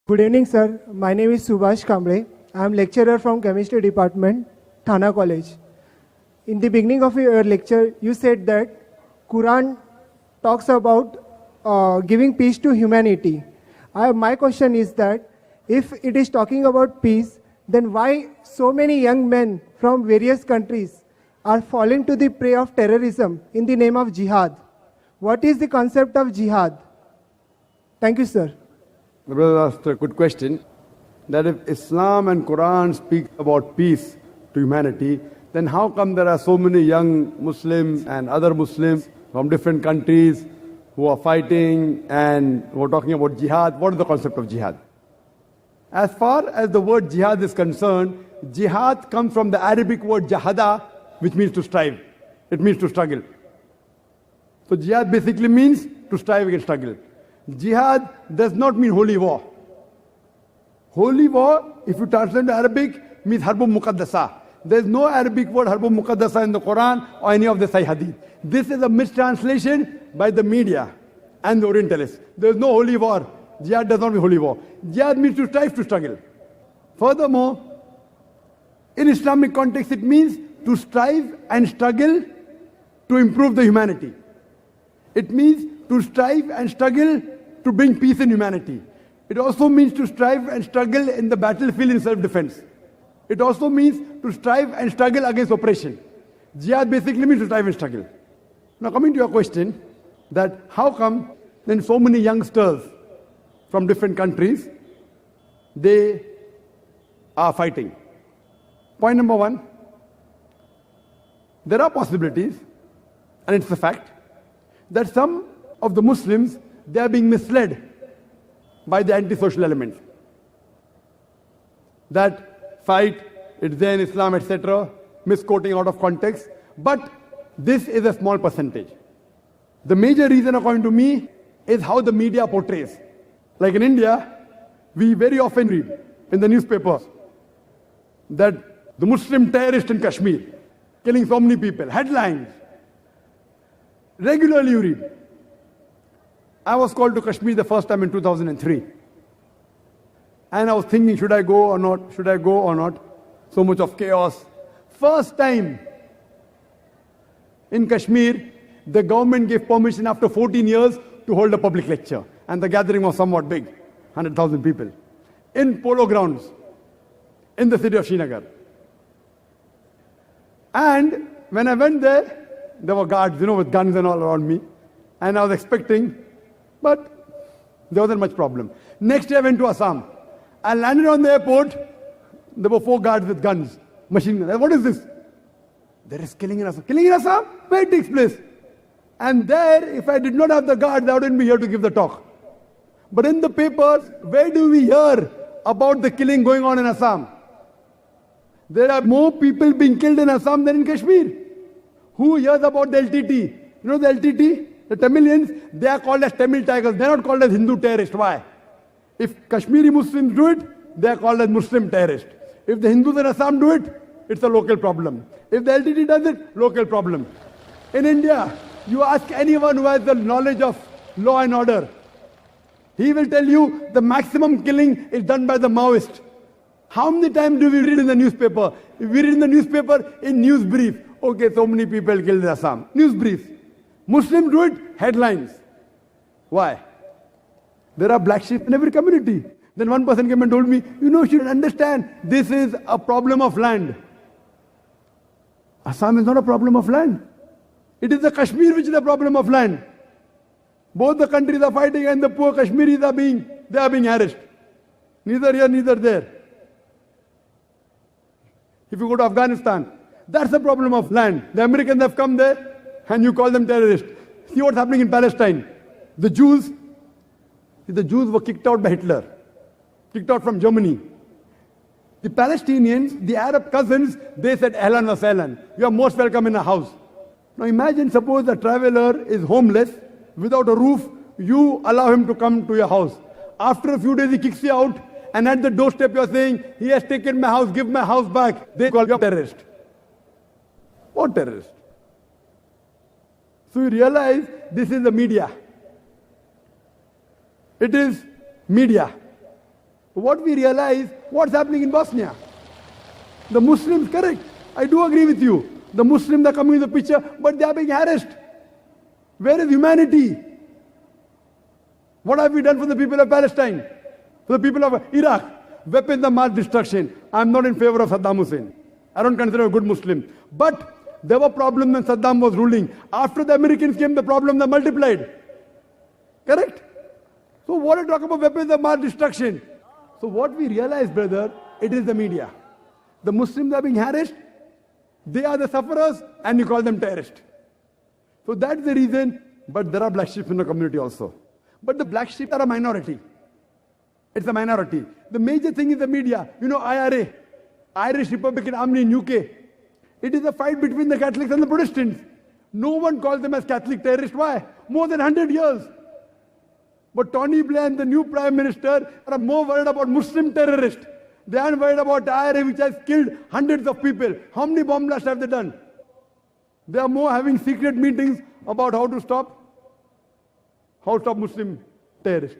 Good evening, sir. My name is Subhash Kamble. I am lecturer from Chemistry Department, Thana College. In the beginning of your lecture, you said that Quran talks about giving peace to humanity. My question is that if it is talking about peace, then why so many young men from various countries are falling to the prey of terrorism in the name of jihad? What is the concept of jihad? Thank you, sir. The brother asked a good question, that if Islam and Quran speak about peace to humanity, then how come there are so many young Muslims and other Muslims from different countries who are fighting and who are talking about jihad? What is the concept of jihad? As far as the word jihad is concerned, jihad comes from the Arabic word jahada, which means to strive. It means to struggle. So jihad basically means to strive against struggle. Jihad does not mean holy war. Holy war, if you translate to Arabic, means harbun muqaddasa. There is no Arabic word harbun muqaddasa in the Quran or any of the Sahih Hadith. This is a mistranslation by the media and the Orientalists. There is no holy war. Jihad does not mean holy war. Jihad means to strive, to struggle. Furthermore, in Islamic context, it means to strive and struggle to improve the humanity. It means to strive and struggle to bring peace in humanity. It also means to strive and struggle in the battlefield in self-defense. It also means to strive and struggle against oppression. Jihad basically means to strive and struggle. Now coming to your question, that how come then so many youngsters from different countries, they are fighting? Point number one, there are possibilities, and it's a fact, that some of the Muslims, they are being misled by the anti-social elements. That fight, it's there in Islam, etc., misquoting out of context. But this is a small percentage. The major reason, according to me, is how the media portrays. Like in India, we very often read in the newspapers that the Muslim terrorist in Kashmir, killing so many people. Headlines. Regularly you read. I was called to Kashmir the first time in 2003. And I was thinking, should I go or not? Should I go or not? So much of chaos. First time in Kashmir, the government gave permission after 14 years to hold a public lecture. And the gathering was somewhat big, 100,000 people. In polo grounds, in the city of Srinagar. And when I went there were guards, with guns and all around me. And I was expecting, but there wasn't much problem. Next day I went to Assam. I landed on the airport. There were 4 guards with guns, machine guns. What is this? There is killing in Assam. Killing in Assam? Where it takes place? And there, if I did not have the guards, I wouldn't be here to give the talk. But in the papers, where do we hear about the killing going on in Assam? There are more people being killed in Assam than in Kashmir. Who hears about the LTT? You know the LTT? The Tamilians, they are called as Tamil Tigers. They are not called as Hindu terrorists. Why? If Kashmiri Muslims do it, they are called as Muslim terrorists. If the Hindus in Assam do it, it's a local problem. If the LTT does it, local problem. In India, you ask anyone who has the knowledge of law and order, he will tell you the maximum killing is done by the Maoist. How many times do we read in the newspaper? We read in the newspaper in news brief. Okay, so many people killed in Assam. News brief. Muslims do it, headlines. Why? There are black sheep in every community. Then one person came and told me, you should understand, this is a problem of land. Assam is not a problem of land. It is the Kashmir which is the problem of land. Both the countries are fighting and the poor Kashmiris are being harassed. Neither here, neither there. If you go to Afghanistan, that's the problem of land. The Americans have come there and you call them terrorists. See what's happening in Palestine. The Jews were kicked out by Hitler, kicked out from Germany. The Palestinians, the Arab cousins, they said, Ahlan wa sahlan, you are most welcome in our house. Now imagine, suppose a traveler is homeless, without a roof, you allow him to come to your house. After a few days, he kicks you out, and at the doorstep you are saying, he has taken my house, give my house back. They call you a terrorist. What terrorist? So you realize this is the media. It is media. What we realize, what's happening in Bosnia? The Muslims, correct, I do agree with you. The Muslims are coming in the picture, but they are being harassed. Where is humanity? What have we done for the people of Palestine? For the people of Iraq? Weapons of mass destruction. I'm not in favor of Saddam Hussein. I don't consider him a good Muslim. But there were problems when Saddam was ruling. After the Americans came, the problems are multiplied. Correct? So what are you talking about weapons of mass destruction? So what we realize, brother, it is the media. The Muslims are being harassed. They are the sufferers, and you call them terrorists. So that's the reason. But there are black sheep in the community also. But the black sheep are a minority. It's a minority. The major thing is the media. You know, IRA, Irish Republican Army in UK. It is a fight between the Catholics and the Protestants. No one calls them as Catholic terrorists. Why? More than 100 years. But Tony Blair and the new Prime Minister are more worried about Muslim terrorists. They aren't worried about IRA, which has killed hundreds of people. How many bomb blasts have they done? They are more having secret meetings about how to stop Muslim terrorists.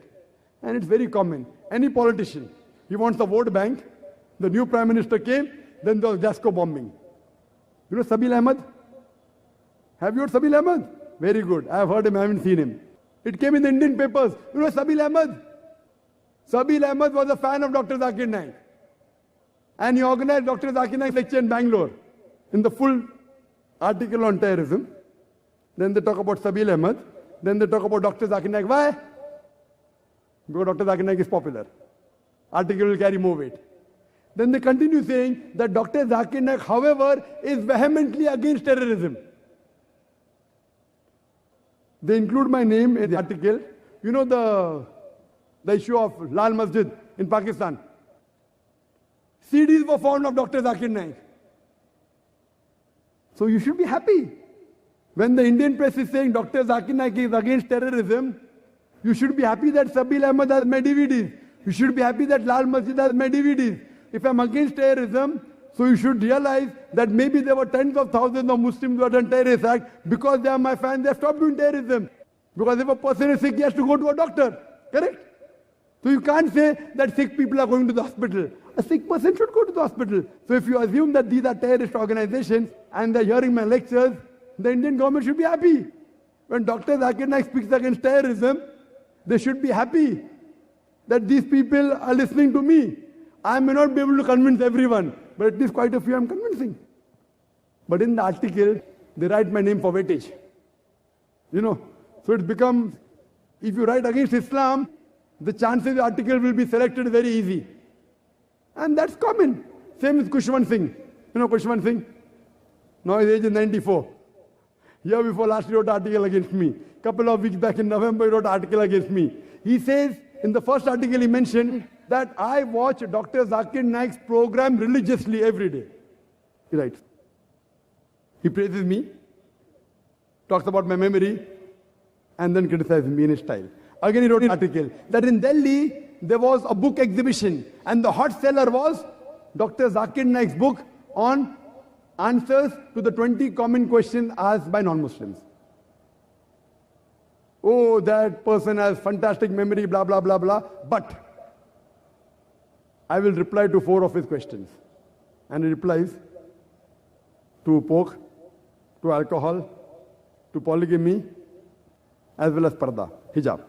And it's very common. Any politician, he wants a vote bank. The new Prime Minister came, then there was Jasco bombing. You know Sabil Ahmed? Have you heard Sabil Ahmed? Very good. I have heard him, I haven't seen him. It came in the Indian papers. You know Sabil Ahmed? Sabil Ahmed was a fan of Dr. ذاكر Naik. And he organized Dr. ذاكر Naik's lecture in Bangalore. In the full article on terrorism. Then they talk about Sabil Ahmed. Then they talk about Dr. ذاكر Naik. Why? Because Dr. ذاكر Naik is popular. Article will carry more weight. Then they continue saying that Dr. ذاكر Naik, however, is vehemently against terrorism. They include my name in the article. You know the issue of Lal Masjid in Pakistan. CDs were found of Dr. ذاكر Naik. So you should be happy. When the Indian press is saying Dr. ذاكر Naik is against terrorism, you should be happy that Sabil Ahmed has my DVDs. You should be happy that Lal Masjid has my DVDs. If I'm against terrorism, so you should realize that maybe there were tens of thousands of Muslims who had done terrorist act. Because they are my fans, they have stopped doing terrorism. Because if a person is sick, he has to go to a doctor. Correct? So you can't say that sick people are going to the hospital. A sick person should go to the hospital. So if you assume that these are terrorist organizations and they're hearing my lectures, the Indian government should be happy. When Dr. ذاكر Naik speaks against terrorism, they should be happy that these people are listening to me. I may not be able to convince everyone, but at least quite a few I'm convincing. But in the article, they write my name for weightage. You know, so it becomes, if you write against Islam, the chances the article will be selected very easy. And that's common. Same with Kushwant Singh. You know Kushwant Singh? Now his age is 94. Year before last he wrote an article against me. Couple of weeks back in November he wrote an article against me. He says, in the first article he mentioned that I watch Dr. ذاكر Naik's program religiously every day. He writes. He praises me, talks about my memory, and then criticizes me in his style. Again he wrote an article that in Delhi there was a book exhibition and the hot seller was Dr. ذاكر Naik's book on answers to the 20 common questions asked by non-Muslims. Oh, that person has fantastic memory, blah, blah, blah, blah. But I will reply to 4 of his questions. And he replies to pork, to alcohol, to polygamy, as well as parda, hijab.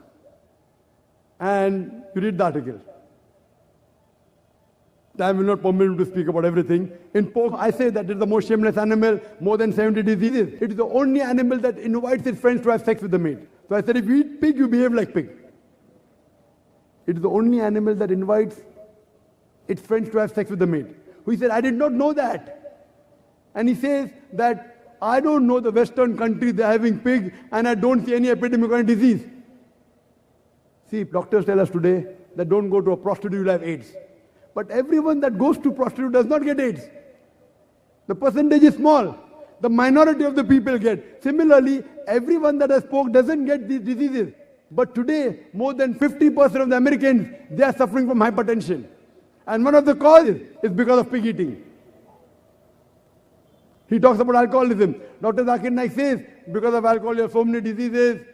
And you read the article. Time will not permit me to speak about everything. In pork, I say that it is the most shameless animal, more than 70 diseases. It is the only animal that invites its friends to have sex with the meat. So I said, if you eat pig, you behave like pig. It is the only animal that invites its friends to have sex with the meat. He said, I did not know that. And he says that I don't know the Western countries, they're having pig, and I don't see any epidemic or disease. See, doctors tell us today that don't go to a prostitute, you'll have AIDS. But everyone that goes to prostitute does not get AIDS. The percentage is small. The minority of the people get. Similarly, everyone that has pork doesn't get these diseases. But today, more than 50% of the Americans, they are suffering from hypertension. And one of the causes is because of pig eating. He talks about alcoholism. Dr. ذاكر Naik says, because of alcohol, you have so many diseases.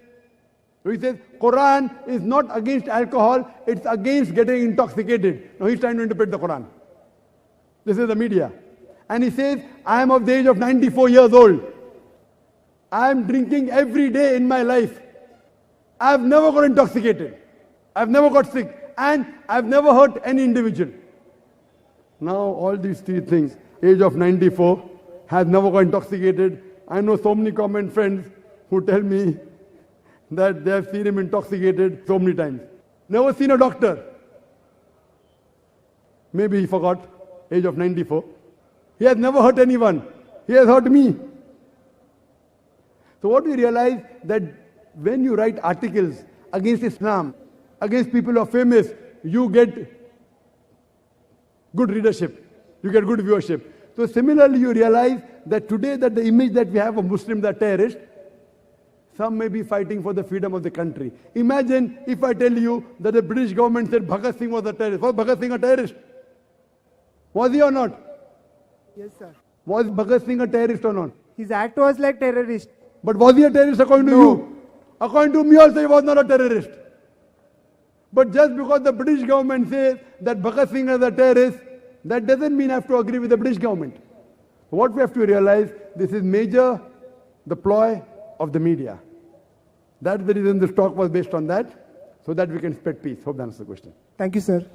So he says, Quran is not against alcohol, it's against getting intoxicated. Now he's trying to interpret the Quran. This is the media. And he says, I am of the age of 94 years old. I am drinking every day in my life. I have never got intoxicated. I have never got sick. And I have never hurt any individual. Now all these three things, age of 94, has never got intoxicated. I know so many common friends who tell me that they have seen him intoxicated so many times. Never seen a doctor. Maybe he forgot, age of 94. He has never hurt anyone. He has hurt me. So what we realize that when you write articles against Islam, against people who are famous, you get good readership. You get good viewership. So similarly, you realize that today that the image that we have of Muslims that are terrorists, some may be fighting for the freedom of the country. Imagine if I tell you that the British government said Bhagat Singh was a terrorist. Was Bhagat Singh a terrorist? Was he or not? Yes, sir. Was Bhagat Singh a terrorist or not? His act was like terrorist. But was he a terrorist according to you? According to me also, he was not a terrorist. But just because the British government says that Bhagat Singh is a terrorist, that doesn't mean I have to agree with the British government. What we have to realize, this is major, the ploy of the media. That's the reason this talk was based on that, so that we can spread peace. Hope that answers the question. Thank you, sir.